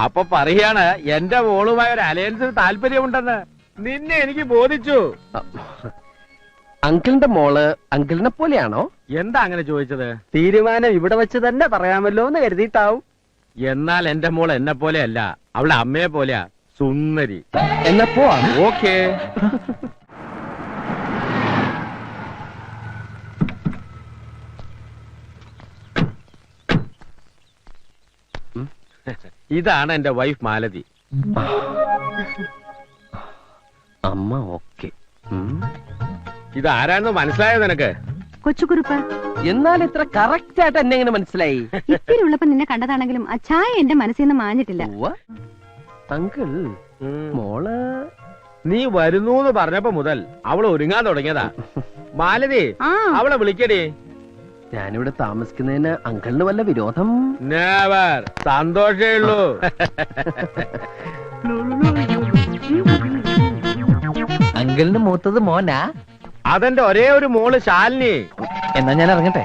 അപ്പൊ പറയാണ് എന്റെ മോളുമായ ഒരു അലയൻസിന് താല്പര്യമുണ്ടെന്ന്. നിന്നെ എനിക്ക് ബോധിച്ചു. അങ്കിളിന്റെ മോള് അങ്കിളിനെ പോലെയാണോ? എന്താ അങ്ങനെ ചോദിച്ചത്? തീരുമാനം ഇവിടെ വെച്ച് തന്നെ പറയാമല്ലോ എന്ന് കരുതിയിട്ടാവും. എന്നാൽ എന്റെ മോൾ എന്നെ പോലെയല്ല, അവളുടെ അമ്മയെ പോലെയാ, സുന്ദരി. എന്നാ പോവാം. ഓക്കേ. ഇതാണ് എന്റെ വൈഫ് മാലതി. അമ്മ ഓക്കെ. ഇതാരാണെന്ന് മനസ്സിലായോ നിനക്ക്? കൊച്ചുകുറുപ്പ്. എന്നാൽ ഇത്ര കറക്റ്റ് ആയിട്ട് എന്നെ എങ്ങനെ മനസ്സിലായി? ഇത്തിരി ഉള്ളപ്പോ നിന്നെ കണ്ടതാണെങ്കിലും ആ ചായ എന്റെ മനസ്സിൽ നിന്ന് മാഞ്ഞിട്ടില്ല. അങ്കിൾ മോള് നീ വരുന്നൂന്ന് പറഞ്ഞപ്പോ മുതൽ അവള് ഒരുങ്ങാൻ തുടങ്ങിയതാ. മാലതി, അവളെ വിളിക്കടി. ഞാനിവിടെ താമസിക്കുന്നതിന് അങ്കിളിന് വല്ല വിരോധം? നെവർ. സന്തോഷേ ഉള്ളൂ. അങ്കിളിന് മൂത്തത് മോനാ? അതെന്റെ ഒരേ ഒരു മോള് ശാലിനി. എന്നാ ഞാൻ ഇറങ്ങട്ടെ.